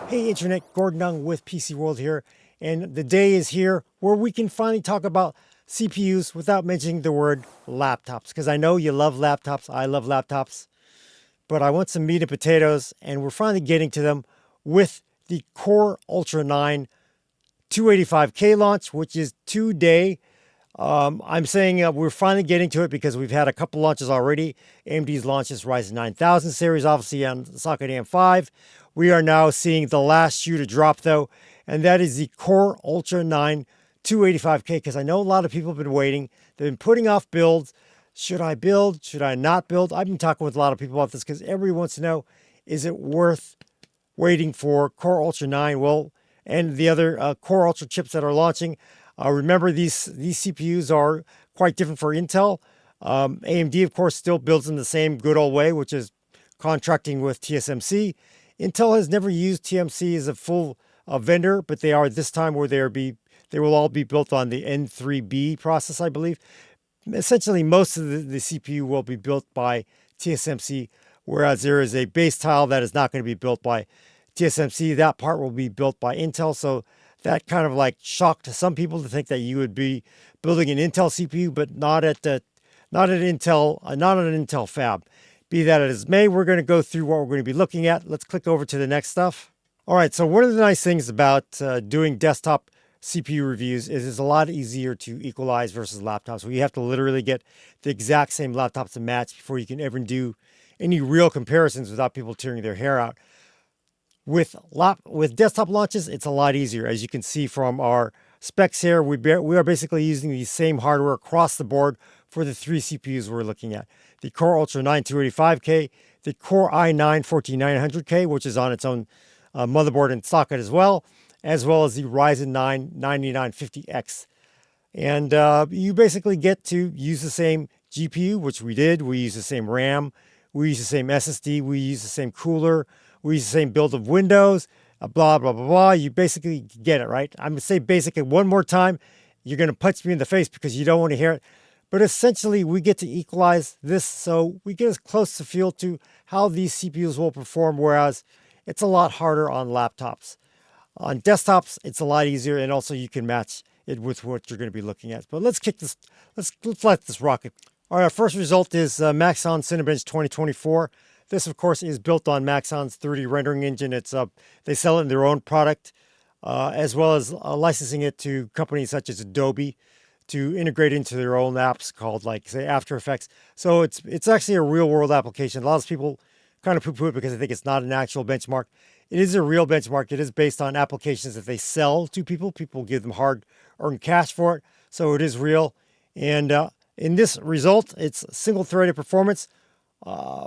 Hey Internet, Gordon Young with PCWorld here, and the day is here where we can finally talk about CPUs without mentioning the word laptops, because I know you love laptops, I love laptops, but I want some meat and potatoes, and we're finally getting to them with the Core Ultra 9 285K launch, which is today. I'm saying we're finally getting to it because we've had a couple launches already. AMD's launched this Ryzen 9000 series, obviously on socket AM5. We are now seeing the last shoe to drop, though, and that is the Core Ultra 9 285K, because I know a lot of people have been waiting. They've been putting off builds. Should I build? Should I not build? I've been talking with a lot of people about this because everyone wants to know, is it worth waiting for Core Ultra 9? Well, and the other Core Ultra chips that are launching. Remember, these CPUs are quite different for Intel. AMD, of course, still builds them the same good old way, which is contracting with TSMC. Intel has never used TSMC as a full vendor, but they are this time where they will all be built on the N3B process, I believe. Essentially, most of the CPU will be built by TSMC, whereas there is a base tile that is not going to be built by TSMC. That part will be built by Intel. So that kind of like shocked some people to think that you would be building an Intel CPU, but not at Intel, not on an Intel fab. Be that as may, we're going to go through what we're going to be looking at. Let's click over to the next stuff. All right, so one of the nice things about doing desktop CPU reviews is it's a lot easier to equalize versus laptops. We have to literally get the exact same laptops to match before you can ever do any real comparisons without people tearing their hair out. With desktop launches, it's a lot easier. As you can see from our specs here, we are basically using the same hardware across the board for the three CPUs we're looking at. The Core Ultra 9 285K, the Core i9 14900K, which is on its own motherboard and socket as well as the Ryzen 9 9950X. And you basically get to use the same GPU, which we did. We use the same RAM. We use the same SSD. We use the same cooler. We use the same build of Windows, blah, blah, blah, blah. You basically get it, right? I'm going to say basic one more time. You're going to punch me in the face because you don't want to hear it. But essentially, we get to equalize this so we get as close to feel to how these CPUs will perform, whereas it's a lot harder on laptops. On desktops, it's a lot easier, and also you can match it with what you're going to be looking at. But let's kick this, let's let this rocket. All right, our first result is Maxon Cinebench 2024. This, of course, is built on Maxon's 3D rendering engine. It's they sell it in their own product, as well as licensing it to companies such as Adobe to integrate into their own apps called, like, say, After Effects. So it's actually a real-world application. A lot of people kind of poo-poo it because they think it's not an actual benchmark. It is a real benchmark. It is based on applications that they sell to people. People give them hard-earned cash for it. So it is real. And in this result, it's single-threaded performance. Bigger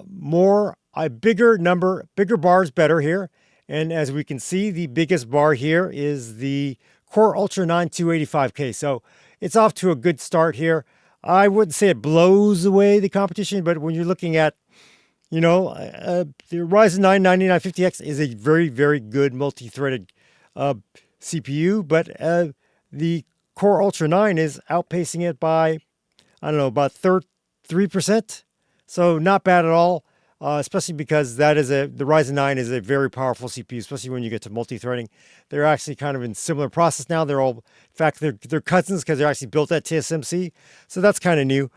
bars better here. And as we can see, the biggest bar here is the Core Ultra 9 285K. So it's off to a good start here. I wouldn't say it blows away the competition, but when you're looking at, the Ryzen 9 9950X is a very, very good multi-threaded CPU, but the Core Ultra 9 is outpacing it by, about 3%. So not bad at all, especially because the Ryzen 9 is a very powerful CPU, especially when you get to multi-threading. They're actually kind of in similar process now. In fact, they're cousins because they're actually built at TSMC. So that's kind of new.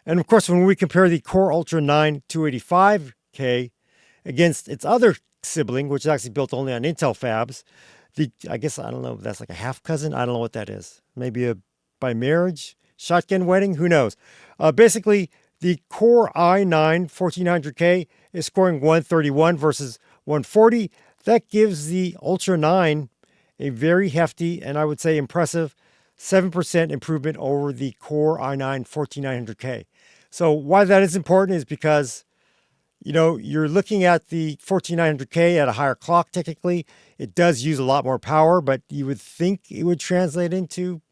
And of course, when we compare the Core Ultra 9 285K against its other sibling, which is actually built only on Intel fabs, I don't know if that's like a half cousin. I don't know what that is. Maybe by marriage, shotgun wedding, who knows? Basically, the Core i9 14900K is scoring 131 versus 140. That gives the Ultra 9 a very hefty and I would say impressive 7% improvement over the Core i9 14900K. So why that is important is because, you're looking at the 14900K at a higher clock technically. It does use a lot more power, but you would think it would translate into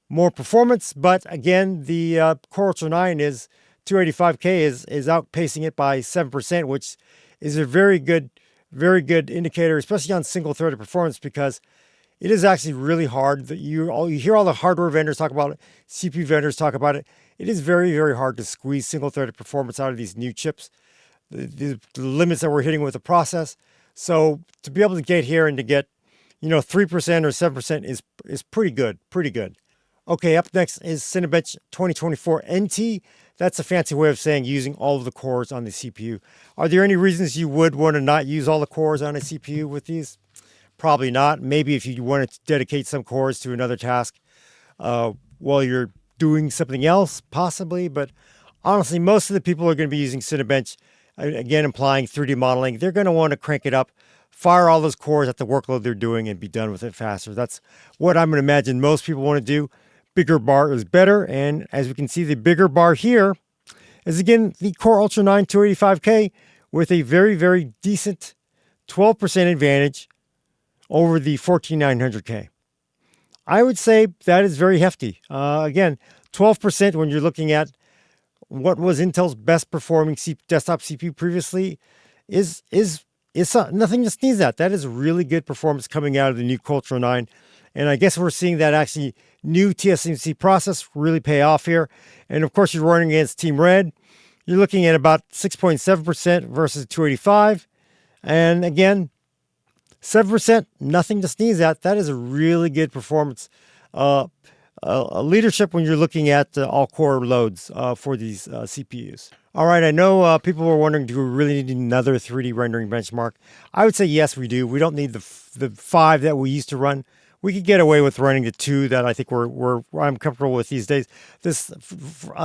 more performance. But again, the Core Ultra 9 is 285K is outpacing it by 7%, which is a very good indicator, especially on single-threaded performance, because it is actually really hard. You hear all the hardware vendors talk about it, CPU vendors talk about it. It is very, very hard to squeeze single-threaded performance out of these new chips. The limits that we're hitting with the process. So to be able to get here and to get, 3% or 7% is pretty good, pretty good. Okay, up next is Cinebench 2024 NT. That's a fancy way of saying using all of the cores on the CPU. Are there any reasons you would want to not use all the cores on a CPU with these? Probably not. Maybe if you wanted to dedicate some cores to another task while you're doing something else, possibly. But honestly, most of the people are going to be using Cinebench, again, implying 3D modeling. They're going to want to crank it up, fire all those cores at the workload they're doing, and be done with it faster. That's what I'm going to imagine most people want to do. Bigger bar is better. And as we can see, the bigger bar here is, again, the Core Ultra 9 285K with a very, very decent 12% advantage over the 14900K. I would say that is very hefty. Again, 12% when you're looking at what was Intel's best performing desktop CPU previously is nothing to sneeze at. That is really good performance coming out of the new Core Ultra 9. And I guess we're seeing that actually new TSMC process really pay off here. And of course, you're running against Team Red. You're looking at about 6.7% versus 285. And again, 7%, nothing to sneeze at. That is a really good performance. Leadership when you're looking at all core loads for these CPUs. All right, I know people were wondering, do we really need another 3D rendering benchmark? I would say yes, we do. We don't need the 5 that we used to run. We could get away with running the 2 that I think I'm comfortable with these days. This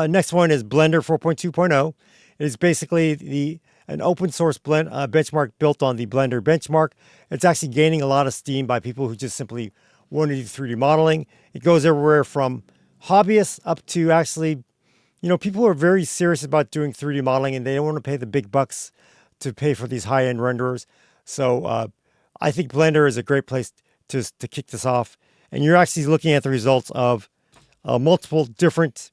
next one is Blender 4.2.0. It is basically an open source benchmark built on the Blender benchmark. It's actually gaining a lot of steam by people who just simply want to do 3D modeling. It goes everywhere from hobbyists up to actually, people who are very serious about doing 3D modeling and they don't want to pay the big bucks to pay for these high-end renderers. So I think Blender is a great place to kick this off. And you're actually looking at the results of multiple different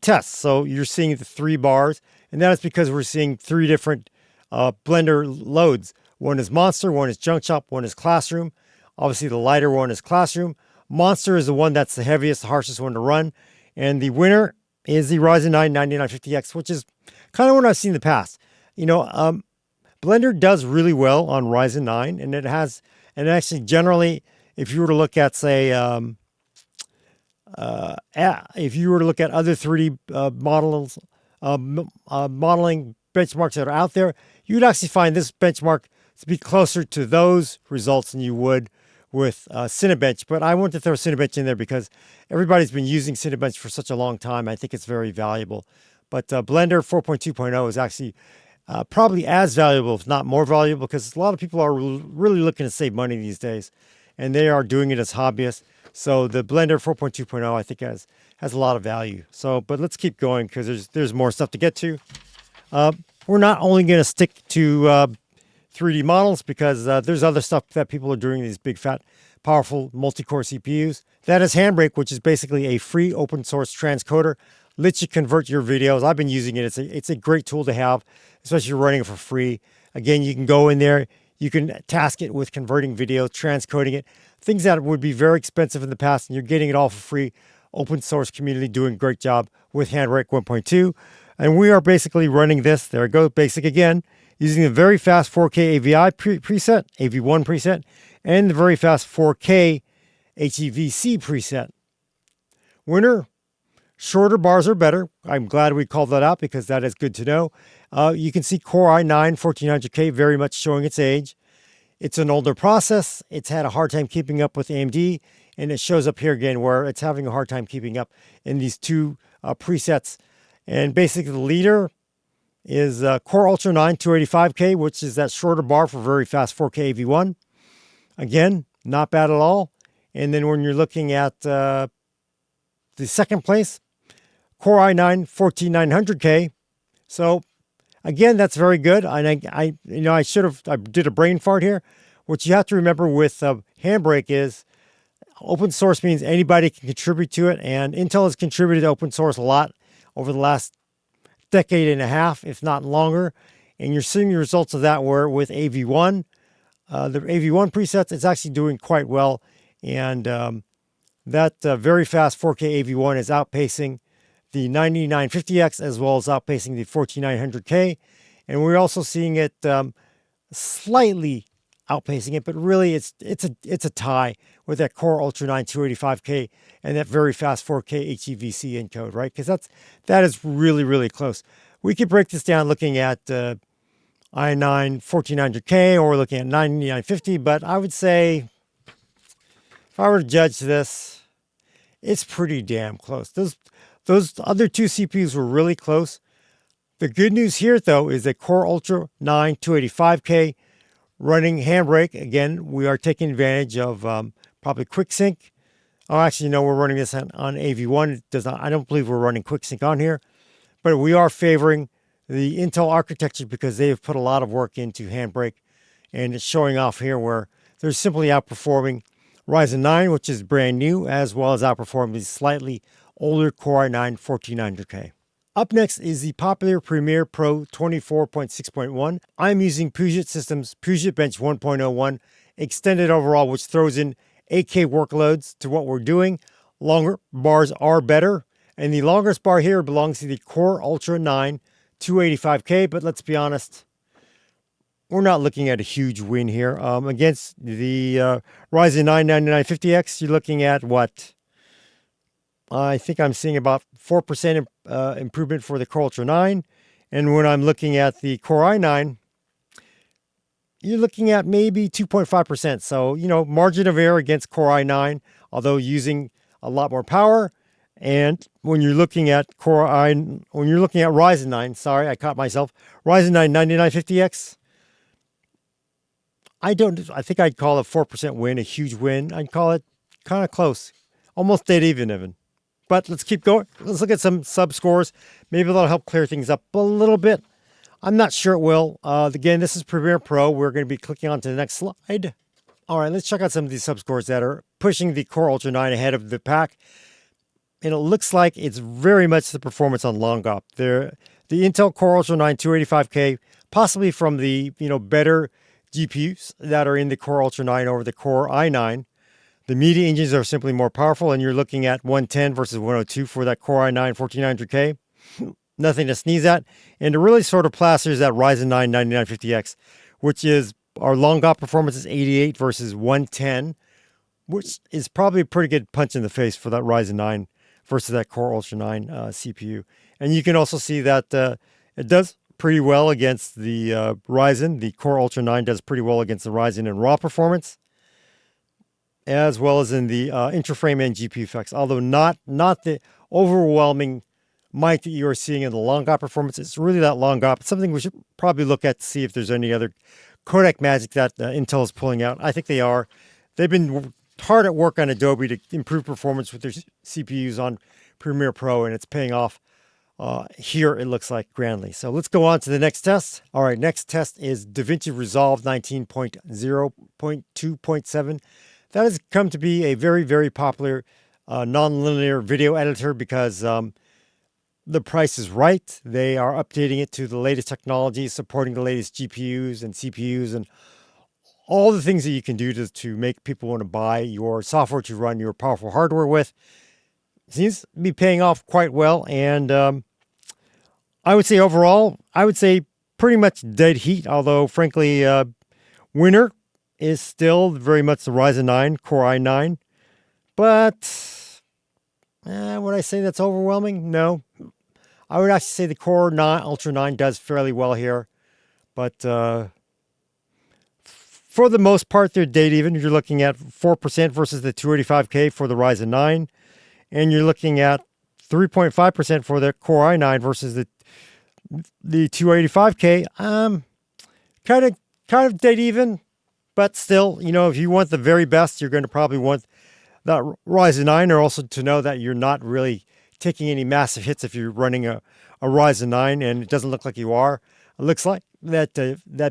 tests. So you're seeing the 3 bars, and that is because we're seeing 3 different Blender loads. One is Monster, one is Junk Shop, one is Classroom. Obviously, the lighter one is Classroom. Monster is the one that's the heaviest, the harshest one to run. And the winner is the Ryzen 9 9950X, which is kind of what I've seen in the past. Blender does really well on Ryzen 9, and actually generally, if you were to look at, say, if you were to look at other 3D modeling benchmarks that are out there, you'd actually find this benchmark to be closer to those results than you would with Cinebench. But I want to throw Cinebench in there because everybody's been using Cinebench for such a long time. I think it's very valuable. But Blender 4.2.0 is actually probably as valuable, if not more valuable, because a lot of people are really looking to save money these days, and they are doing it as hobbyists. So the Blender 4.2.0, I think, has a lot of value. But let's keep going because there's more stuff to get to. We're not only going to stick to 3D models because there's other stuff that people are doing, these big, fat, powerful multi-core CPUs. That is Handbrake, which is basically a free open source transcoder. Lets you convert your videos. I've been using it. It's a great tool to have, especially if you're running it for free. Again, you can go in there. You can task it with converting video, transcoding it. Things that would be very expensive in the past, and you're getting it all for free. Open source community doing a great job with Handbrake 1.2. And we are basically running this. There it goes, basic again, using the very fast 4K AVI preset, AV1 preset, and the very fast 4K HEVC preset. Winner, shorter bars are better. I'm glad we called that out because that is good to know. You can see Core i9 1400K very much showing its age. It's an older process. It's had a hard time keeping up with AMD, and it shows up here again where it's having a hard time keeping up in these 2 presets. And basically the leader is Core Ultra 9 285K, which is that shorter bar for very fast 4K AV1. Again, not bad at all. And then when you're looking at the second place, Core i9 14900K. So again, that's very good. And I did a brain fart here. What you have to remember with Handbrake is open source means anybody can contribute to it. And Intel has contributed to open source a lot over the last decade and a half, if not longer. And you're seeing the results of that where with AV1, the AV1 presets, it's actually doing quite well. And that very fast 4K AV1 is outpacing the 9950X as well as outpacing the 14900K. And we're also seeing it slightly outpacing it, but really it's a tie with that Core Ultra 9 285K and that very fast 4K HEVC encode, right? Because that is really close. We could break this down looking at i9 1400K or looking at 9950, but I would say if I were to judge this, it's pretty damn close. Those other two CPUs were really close. The good news here, though, is that Core Ultra 9 285K running Handbrake. Again, we are taking advantage of probably QuickSync. Oh, actually, no, we're running this on AV1. It does not, I don't believe we're running QuickSync on here, but we are favoring the Intel architecture because they have put a lot of work into Handbrake, and it's showing off here where they're simply outperforming Ryzen 9, which is brand new, as well as outperforming the slightly older Core i9 14900K. Up next is the popular Premiere Pro 24.6.1. I'm using Puget Systems Puget Bench 1.01 extended overall, which throws in 8K workloads to what we're doing. Longer bars are better, and the longest bar here belongs to the Core Ultra 9 285K, but let's be honest, we're not looking at a huge win here. Against the Ryzen 9 9950X, you're looking at what? I think I'm seeing about 4% improvement for the Core Ultra 9. And when I'm looking at the Core i9, you're looking at maybe 2.5%. So, margin of error against Core i9, although using a lot more power. And when you're looking at Ryzen 9, sorry, I caught myself, Ryzen 9 9950X, I think I'd call it 4% win, a huge win. I'd call it kind of close, almost dead even. But let's keep going. Let's look at some sub scores. Maybe that'll help clear things up a little bit. I'm not sure it will. Again, this is Premiere Pro. We're going to be clicking on to the next slide. All right, let's check out some of these sub scores that are pushing the Core Ultra 9 ahead of the pack. And it looks like it's very much the performance on long op. The Intel Core Ultra 9 285K, possibly from the better GPUs that are in the Core Ultra 9 over the Core i9. The media engines are simply more powerful, and you're looking at 110 versus 102 for that Core i9 14900K. Nothing to sneeze at. And it really sort of plasters that Ryzen 9 9950X, which is our long op performance is 88 versus 110, which is probably a pretty good punch in the face for that Ryzen 9 versus that Core Ultra 9 CPU. And you can also see that it does pretty well against the Ryzen. The Core Ultra 9 does pretty well against the Ryzen in raw performance, as well as in the interframe and GPU effects, although not the overwhelming might that you are seeing in the long op performance. It's really that long op. It's something we should probably look at to see if there's any other codec magic that Intel is pulling out. I think they are. They've been hard at work on Adobe to improve performance with their CPUs on Premiere Pro, and it's paying off here, it looks like, grandly. So let's go on to the next test. All right, next test is DaVinci Resolve 19.0.2.7. That has come to be a very popular nonlinear video editor because the price is right. They are updating it to the latest technology, supporting the latest GPUs and CPUs and all the things that you can do to make people want to buy your software to run your powerful hardware with. Seems to be paying off quite well. And I would say overall, pretty much dead heat, although frankly, winner is still very much the Ryzen 9 Core i9. But would I say that's overwhelming? No. I would actually say the Core 9 Ultra 9 does fairly well here. But for the most part, they're dead even. You're looking at 4% versus the 285K for the Ryzen 9. And you're looking at 3.5% for the Core i9 versus the 285K. Kind of dead even. But still, if you want the very best, you're going to probably want that Ryzen 9, or also to know that you're not really taking any massive hits if you're running a Ryzen 9, and it doesn't look like you are. It looks like that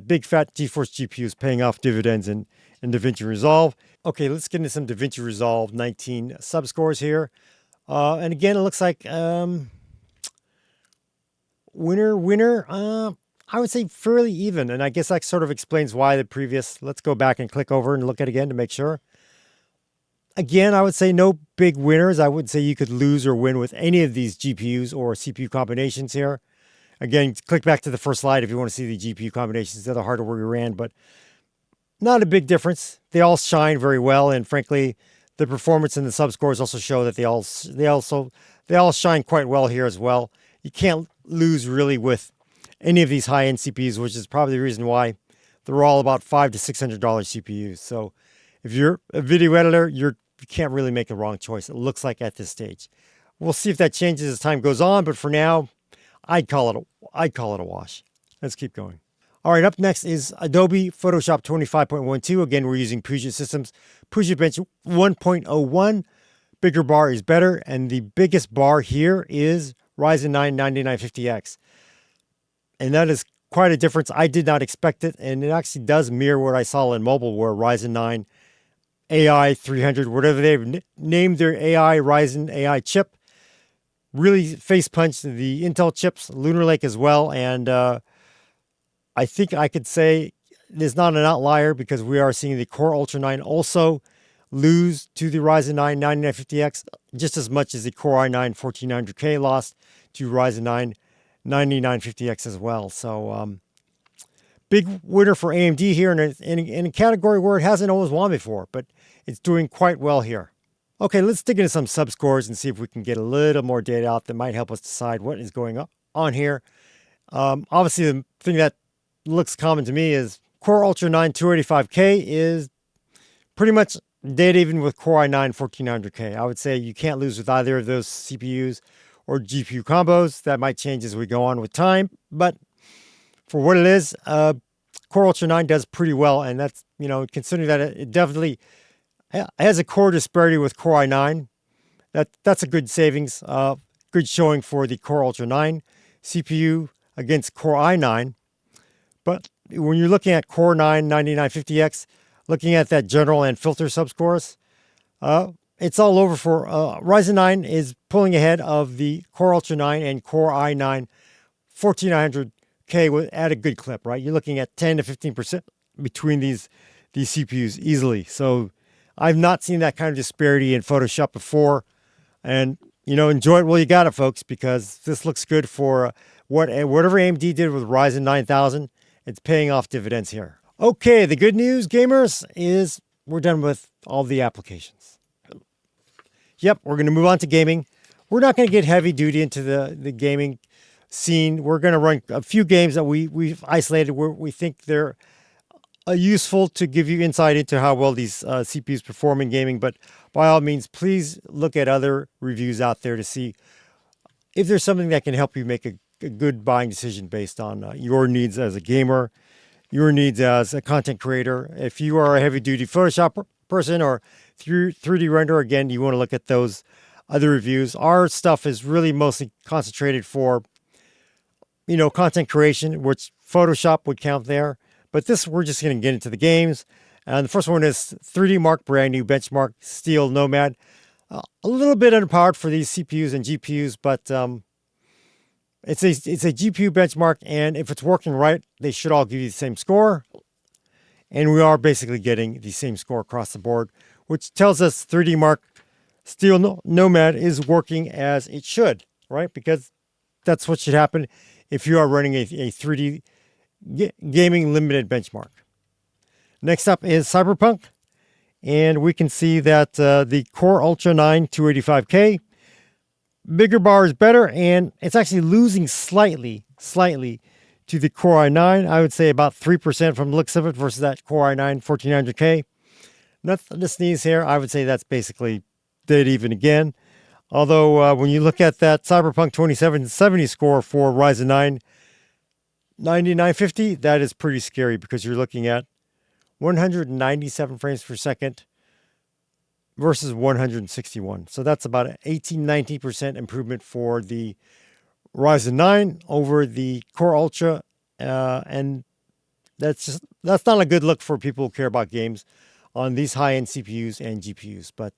big fat GeForce GPU is paying off dividends in DaVinci Resolve. Okay, let's get into some DaVinci Resolve 19 subscores here. And again, it looks like winner. I would say fairly even, and I guess that sort of explains why the previous. Let's go back and click over and look at it again to make sure. Again, I would say no big winners. I would say you could lose or win with any of these GPUs or CPU combinations here. Again, click back to the first slide if you want to see the GPU combinations, the other hardware we ran, but not a big difference. They all shine very well, and frankly, the performance and the subscores also show that they all shine quite well here as well. You can't lose really with any of these high-end CPUs, which is probably the reason why they're all about $500 to $600 CPUs. So if you're a video editor, you can't really make a wrong choice, it looks like at this stage. We'll see if that changes as time goes on, but for now, I'd call it a wash. Let's keep going. All right, up next is Adobe Photoshop 25.12. Again, we're using Puget Systems Puget Bench 1.01. Bigger bar is better, and the biggest bar here is Ryzen 9 9950X. And that is quite a difference. I did not expect it, and it actually does mirror what I saw in mobile, where Ryzen 9 AI 300, whatever they've named their AI Ryzen AI chip, really face punched the Intel chips, Lunar Lake as well, and I think I could say it's not an outlier because we are seeing the Core Ultra 9 also lose to the Ryzen 9 9950X just as much as the Core i9 14900K lost to Ryzen 9 9950X as well. So big winner for AMD here in a category where it hasn't always won before, but it's doing quite well here. Okay, let's dig into some subscores and see if we can get a little more data out that might help us decide what is going on here. Obviously, the thing that looks common to me is Core Ultra 9 285K is pretty much dead even with Core i9 14900K. I would say you can't lose with either of those CPUs or GPU combos. That might change as we go on with time, but for what it is, Core Ultra 9 does pretty well, and that's, considering that it definitely has a core disparity with Core i9. That's a good savings, good showing for the Core Ultra 9 CPU against Core i9. But when you're looking at Core 9 9950X, looking at that general and filter subscores, it's all over for Ryzen 9 is pulling ahead of the Core Ultra 9 and Core i9 14900K at a good clip, right? You're looking at 10 to 15% between these CPUs easily. So I've not seen that kind of disparity in Photoshop before. And, enjoy it while you got it, folks, because this looks good for whatever AMD did with Ryzen 9000. It's paying off dividends here. Okay, the good news, gamers, is we're done with all the applications. Yep, we're going to move on to gaming. We're not going to get heavy duty into the gaming scene. We're going to run a few games that we've isolated where we think they're useful to give you insight into how well these CPUs perform in gaming. But by all means, please look at other reviews out there to see if there's something that can help you make a good buying decision based on your needs as a gamer, your needs as a content creator. If you are a heavy-duty Photoshop person or 3D render, again, you want to look at those other reviews. Our stuff is really mostly concentrated for, content creation, which Photoshop would count there. But this, we're just going to get into the games. And the first one is 3D Mark, brand new benchmark, Steel Nomad. A little bit underpowered for these CPUs and GPUs, but it's a GPU benchmark, and if it's working right, they should all give you the same score. And we are basically getting the same score across the board, which tells us 3D Mark Steel Nomad is working as it should, right? Because that's what should happen if you are running a 3D gaming limited benchmark. Next up is Cyberpunk, and we can see that the Core Ultra 9 285K, bigger bar is better, and it's actually losing slightly to the Core i9. I would say about 3% from the looks of it versus that Core i9 14900K. Nothing to sneeze here. I would say that's basically dead even again. Although when you look at that Cyberpunk 2770 score for Ryzen 9 9950, that is pretty scary because you're looking at 197 frames per second versus 161. So that's about an 18-19% improvement for the Ryzen 9 over the Core Ultra. And that's not a good look for people who care about games on these high-end CPUs and GPUs. But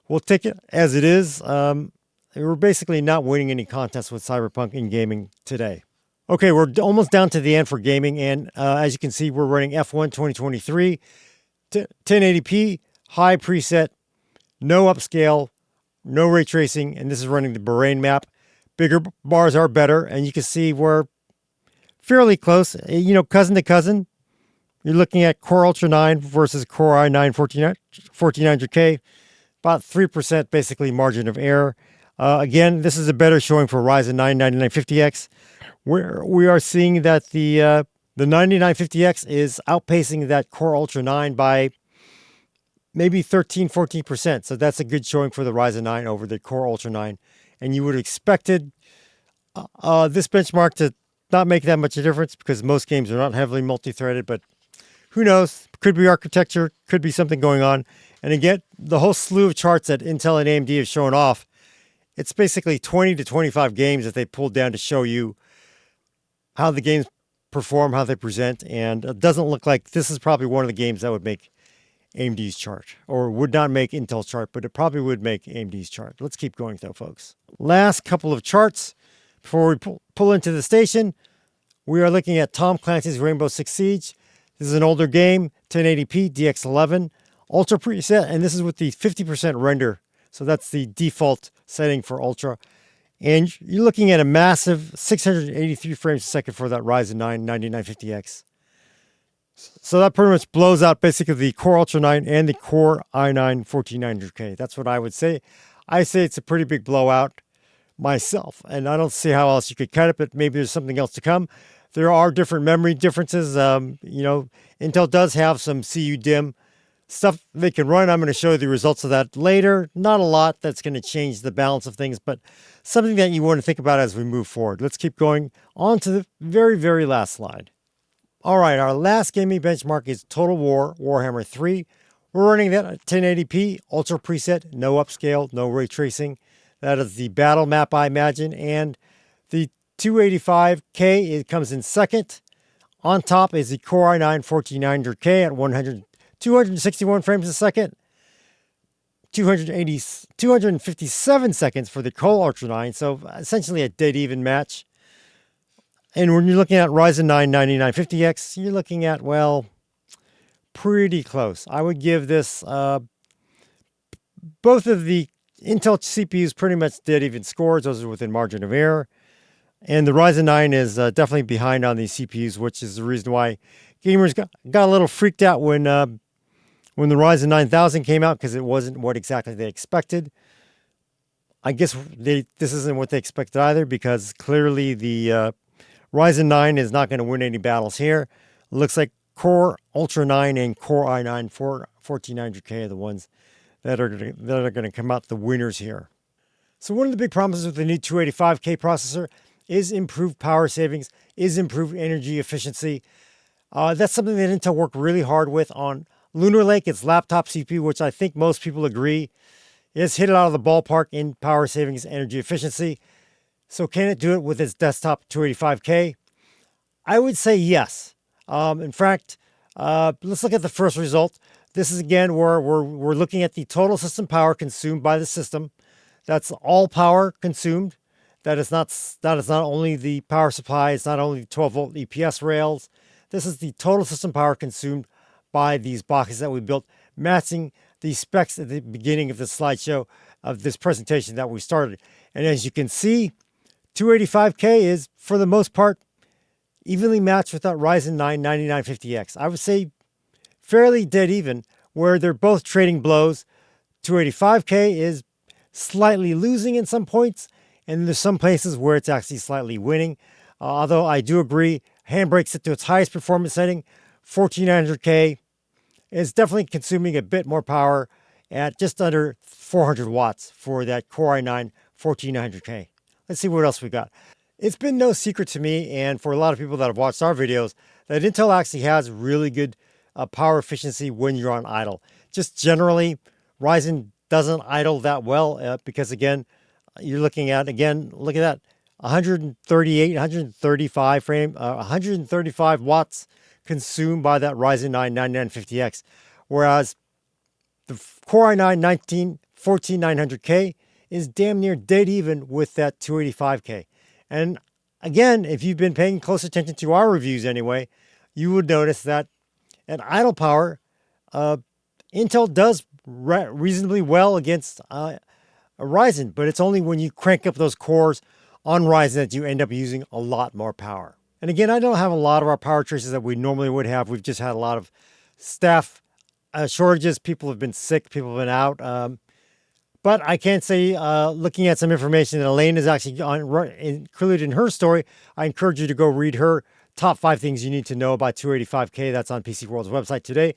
we'll take it as it is. We're basically not winning any contests with Cyberpunk in gaming today. Okay, we're almost down to the end for gaming. And as you can see, we're running F1 2023, 1080p, high preset, no upscale, no ray tracing, and this is running the Bahrain map. bigger bars are better, and you can see we're fairly close. You know, cousin to cousin. You're looking at Core Ultra 9 versus Core i9 1400K, about 3% basically margin of error. Again, this is a better showing for Ryzen 9 9950X. We are seeing that the 9950X is outpacing that Core Ultra 9 by maybe 13, 14%. So that's a good showing for the Ryzen 9 over the Core Ultra 9. And you would have expected this benchmark to not make that much of a difference because most games are not heavily multi-threaded, but who knows? Could be architecture, could be something going on. And again, the whole slew of charts that Intel and AMD have shown off, it's basically 20 to 25 games that they pulled down to show you how the games perform, how they present. And it doesn't look like this is probably one of the games that would make AMD's chart, or would not make Intel's chart, but it probably would make AMD's chart. Let's keep going though, folks. Last couple of charts before we pull into the station. We are looking at Tom Clancy's Rainbow Six Siege. This is an older game, 1080p, DX11, Ultra preset, and this is with the 50% render. So that's the default setting for Ultra. And you're looking at a massive 683 frames a second for that Ryzen 9 9950X. So that pretty much blows out basically the Core Ultra 9 and the Core i9 14900K. That's what I would say. I say it's a pretty big blowout myself, and I don't see how else you could cut it, but maybe there's something else to come. There are different memory differences. You know, Intel does have some CUDIMM stuff they can run. I'm going to show you the results of that later. Not a lot that's going to change the balance of things, but something that you want to think about as we move forward. Let's keep going on to the very, very last slide. All right, our last gaming benchmark is Total War Warhammer 3. We're running that at 1080p, Ultra preset, no upscale, no ray tracing. That is the battle map, I imagine, and the 285K, it comes in second. On top is the Core i9 14900K at 261 frames a second. 257 seconds for the Core Ultra 9, so essentially a dead even match. And when you're looking at Ryzen 9 9950X, you're looking at, well, pretty close. I would give this, both of the Intel CPUs pretty much dead even scores. Those are within margin of error. And the Ryzen 9 is definitely behind on these CPUs, which is the reason why gamers got a little freaked out when the Ryzen 9000 came out, because it wasn't what exactly they expected. I guess this isn't what they expected either, because clearly the Ryzen 9 is not going to win any battles here. It looks like Core Ultra 9 and Core i9 14900K are the ones that are going to come out the winners here. So one of the big promises with the new 285K processor is improved power savings, is improved energy efficiency. That's something that Intel worked really hard with on Lunar Lake, its laptop CPU, which I think most people agree is hit it out of the ballpark in power savings, energy efficiency. So can it do it with its desktop 285K? I would say yes. In fact, let's look at the first result. This is again where we're looking at the total system power consumed by the system. That's all power consumed. That is not only the power supply, it's not only 12-volt EPS rails. This is the total system power consumed by these boxes that we built, matching the specs at the beginning of the slideshow of this presentation that we started. And as you can see, 285K is, for the most part, evenly matched with that Ryzen 9 9950X. I would say fairly dead even, where they're both trading blows. 285K is slightly losing in some points, and there's some places where it's actually slightly winning. Although I do agree, Handbrake set to its highest performance setting, 14900K, is definitely consuming a bit more power at just under 400 watts for that Core i9 14900K. Let's see what else we got. It's been no secret to me, and for a lot of people that have watched our videos, that Intel actually has really good power efficiency when you're on idle. Just generally, Ryzen doesn't idle that well because, again, you're looking at, look at that, 135 watts consumed by that Ryzen 9 9950X, whereas the Core i9 14900K is damn near dead even with that 285K. And again, if you've been paying close attention to our reviews anyway, you would notice that at idle power, Intel does reasonably well against Ryzen, but it's only when you crank up those cores on Ryzen that you end up using a lot more power. And again, I don't have a lot of our power traces that we normally would have. We've just had a lot of staff shortages. People have been sick. People have been out. But I can say, looking at some information that Elaine is actually included in her story, I encourage you to go read her top 5 things you need to know about 285K. That's on PCWorld's website today.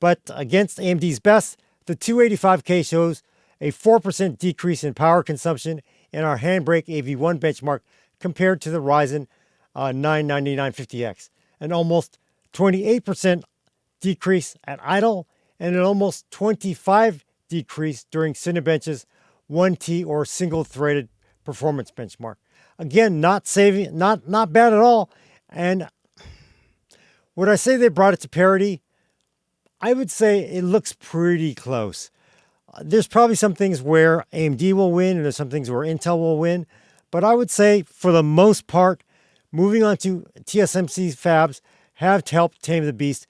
But against AMD's best, the 285K shows a 4% decrease in power consumption in our Handbrake AV1 benchmark compared to the Ryzen 9 9950X, an almost 28% decrease at idle, and an almost 25% decrease during Cinebench's 1T or single-threaded performance benchmark. Again, not bad at all. And would I say they brought it to parity? I would say it looks pretty close. There's probably some things where AMD will win, and there's some things where Intel will win. But I would say, for the most part, moving on to TSMC fabs have helped tame the beast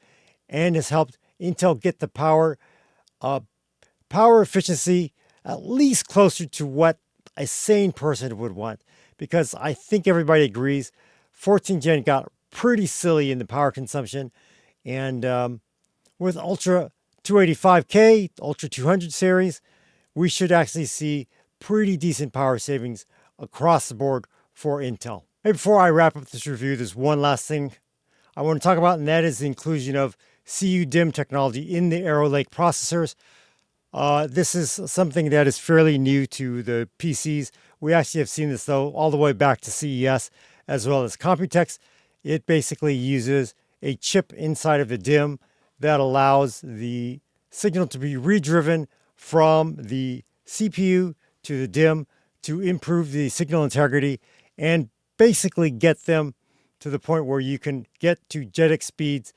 and has helped Intel get the power efficiency at least closer to what a sane person would want. Because I think everybody agrees 14th gen got pretty silly in the power consumption. And with Ultra 285K, Ultra 200 series, we should actually see pretty decent power savings across the board for Intel. Hey, before I wrap up this review, there's one last thing I want to talk about, and that is the inclusion of CUDIMM technology in the Arrow Lake processors. This is something that is fairly new to the PCs. We actually have seen this, though, all the way back to CES, as well as Computex. It basically uses a chip inside of the DIMM that allows the signal to be redriven from the CPU to the DIMM to improve the signal integrity and basically get them to the point where you can get to JEDEC speeds,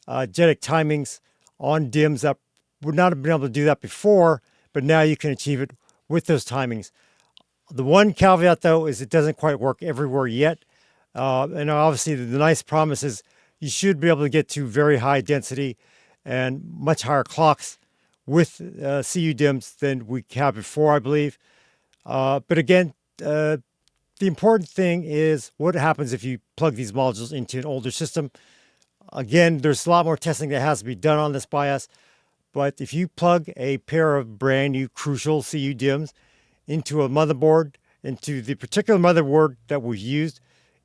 JEDEC timings on DIMMs that would not have been able to do that before, but now you can achieve it with those timings. The one caveat, though, is it doesn't quite work everywhere yet. And obviously, the nice promise is you should be able to get to very high density and much higher clocks with CUDIMMs than we have before, I believe. But again, the important thing is what happens if you plug these modules into an older system. Again, there's a lot more testing that has to be done on this BIOS. But if you plug a pair of brand new Crucial CUDIMMs into a motherboard, into the particular motherboard that we've used,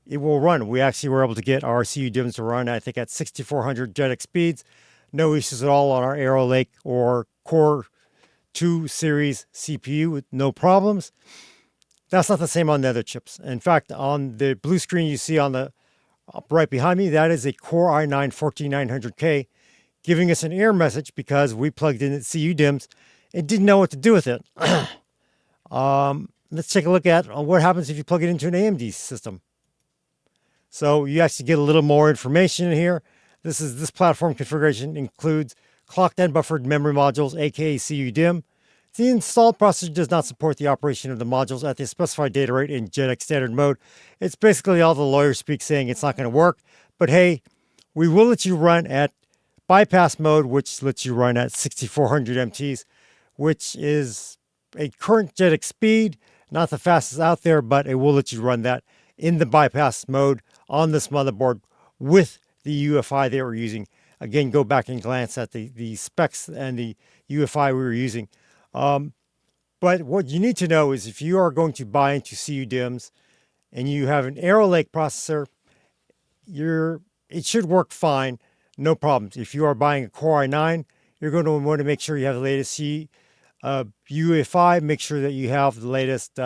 it will run. We actually were able to get our CUDIMMs to run, I think, at 6400 JEDEC speeds. No issues at all on our Arrow Lake or Core 2 series CPU with no problems. That's not the same on the other chips. In fact, on the blue screen you see on the right behind me, that is a Core i9 14900K giving us an error message because we plugged in CUDIMMs and didn't know what to do with it. Let's take a look at what happens if you plug it into an AMD system. So you actually get a little more information in here. This platform configuration includes clocked and buffered memory modules, aka CUDIMM. The installed processor does not support the operation of the modules at the specified data rate in JEDEC standard mode. It's basically all the lawyer speak saying it's not going to work. But hey, we will let you run at bypass mode, which lets you run at 6400 MTs, which is a current JEDEC speed, not the fastest out there, but it will let you run that in the bypass mode on this motherboard with the UFI they were using. Again, go back and glance at the specs and the UFI we were using. But what you need to know is if you are going to buy into CUDIMMs and you have an Arrow Lake processor, it should work fine, no problems. If you are buying a Core i9, you're going to want to make sure you have the latest UEFI, make sure that you have the latest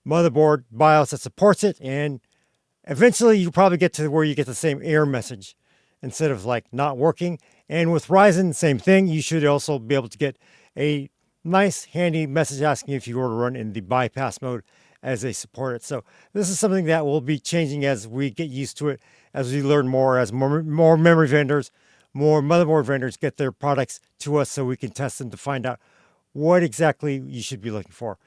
motherboard BIOS that supports it, and eventually you probably get to where you get the same error message instead of like not working. And with Ryzen, same thing. You should also be able to get a nice, handy message asking if you were to run in the bypass mode as they support it. So this is something that will be changing as we get used to it, as we learn more, as more memory vendors, more motherboard vendors get their products to us so we can test them to find out what exactly you should be looking for.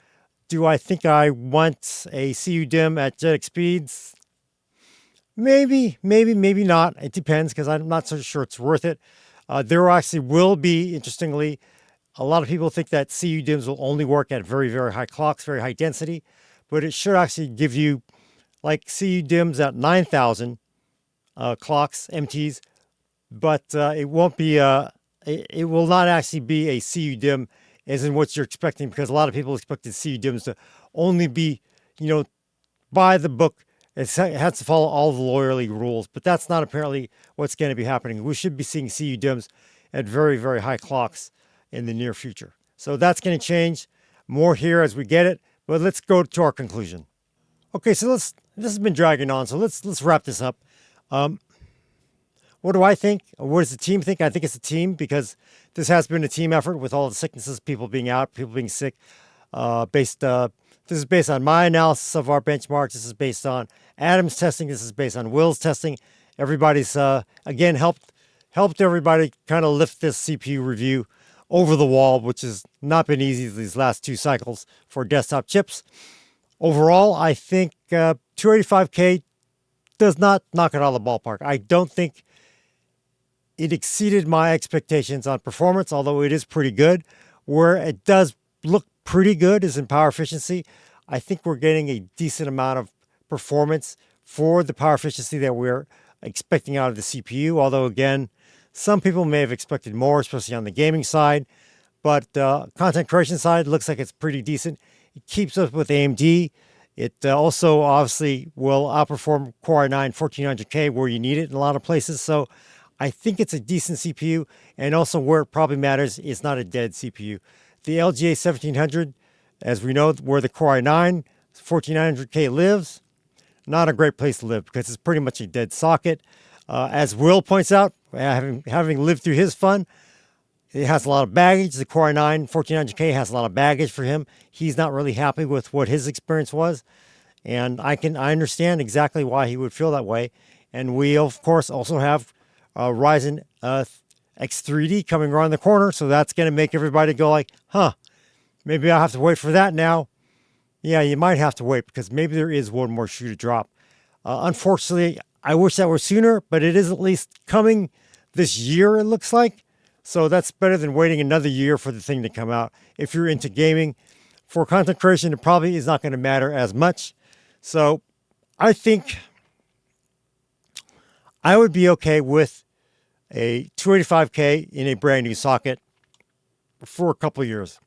Do I think I want a CUDIMM at JEDEC speeds? Maybe not. It depends, because I'm not so sure it's worth it. There actually will be, interestingly, a lot of people think that CUDIMMs will only work at very, very high clocks, very high density. but it should actually give you like CUDIMMs at 9,000 clocks, MTs, but it won't be it will not actually be a CUDIMM as in what you're expecting, because a lot of people expected CUDIMMs to only be, by the book. It has to follow all the loyalty rules, but that's not apparently what's going to be happening. We should be seeing CUDIMMs at very, very high clocks in the near future. So that's going to change. More here as we get it, but let's go to our conclusion. Okay, so this has been dragging on, so let's wrap this up. What do I think? What does the team think? I think it's a team, because this has been a team effort with all the sicknesses, people being out, people being sick. This is based on my analysis of our benchmarks. This is based on Adam's testing. This is based on Will's testing. Everybody's, again, helped everybody kind of lift this CPU review over the wall, which has not been easy these last 2 cycles for desktop chips. Overall, I think 285K does not knock it out of the ballpark. I don't think it exceeded my expectations on performance, although it is pretty good. Where it does look pretty good is in power efficiency. I think we're getting a decent amount of performance for the power efficiency that we're expecting out of the CPU. Although, again, some people may have expected more, especially on the gaming side. But content creation side looks like it's pretty decent. It keeps up with AMD. It also obviously will outperform Core i9 1400K where you need it in a lot of places. So I think it's a decent CPU. And also where it probably matters, it's not a dead CPU. The LGA 1700, as we know, where the Core i9 1400K lives, not a great place to live because it's pretty much a dead socket. As Will points out, having lived through his fun, it has a lot of baggage. The Core i9 1400K has a lot of baggage for him. He's not really happy with what his experience was. And I understand exactly why he would feel that way. And we, of course, also have Ryzen X3D coming around the corner. So that's going to make everybody go like, maybe I'll have to wait for that now. Yeah, you might have to wait because maybe there is one more shoe to drop. Unfortunately, I wish that were sooner, but it is at least coming this year, it looks like. So that's better than waiting another year for the thing to come out. If you're into gaming, for content creation, it probably is not going to matter as much. So I think I would be okay with a 285K in a brand new socket for a couple of years.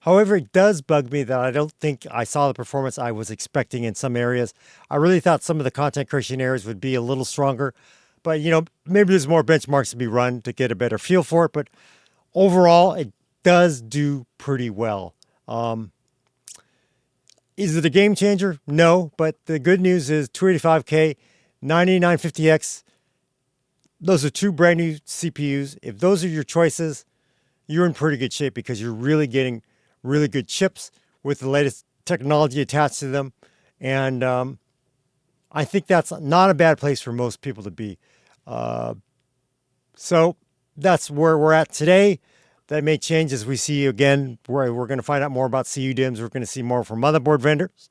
However, it does bug me that I don't think I saw the performance I was expecting in some areas. I really thought some of the content creation areas would be a little stronger. But, maybe there's more benchmarks to be run to get a better feel for it. But overall, it does do pretty well. Is it a game changer? No. But the good news is 285K, 9950X, those are 2 brand new CPUs. If those are your choices, you're in pretty good shape because you're really getting really good chips with the latest technology attached to them. And I think that's not a bad place for most people to be. So that's where we're at today. That may change as we see again, where we're going to find out more about CUDIMMs. We're going to see more from motherboard vendors.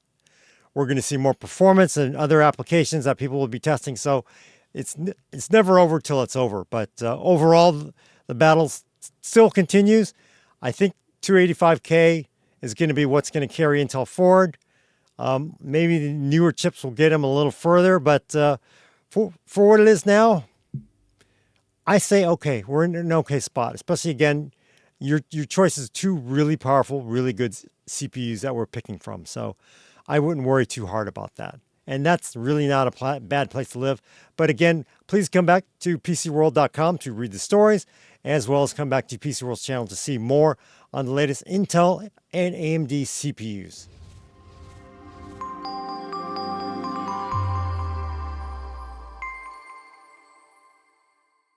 We're going to see more performance and other applications that people will be testing. So it's never over till it's over. But overall, the battle still continues. I think 285K is going to be what's going to carry Intel forward. Maybe the newer chips will get them a little further, but for what it is now, I say okay. We're in an okay spot, especially again, your choice is 2 really powerful, really good CPUs that we're picking from. So I wouldn't worry too hard about that. And that's really not a bad place to live. But again, please come back to PCWorld.com to read the stories, as well as come back to PCWorld's channel to see more on the latest Intel and AMD CPUs.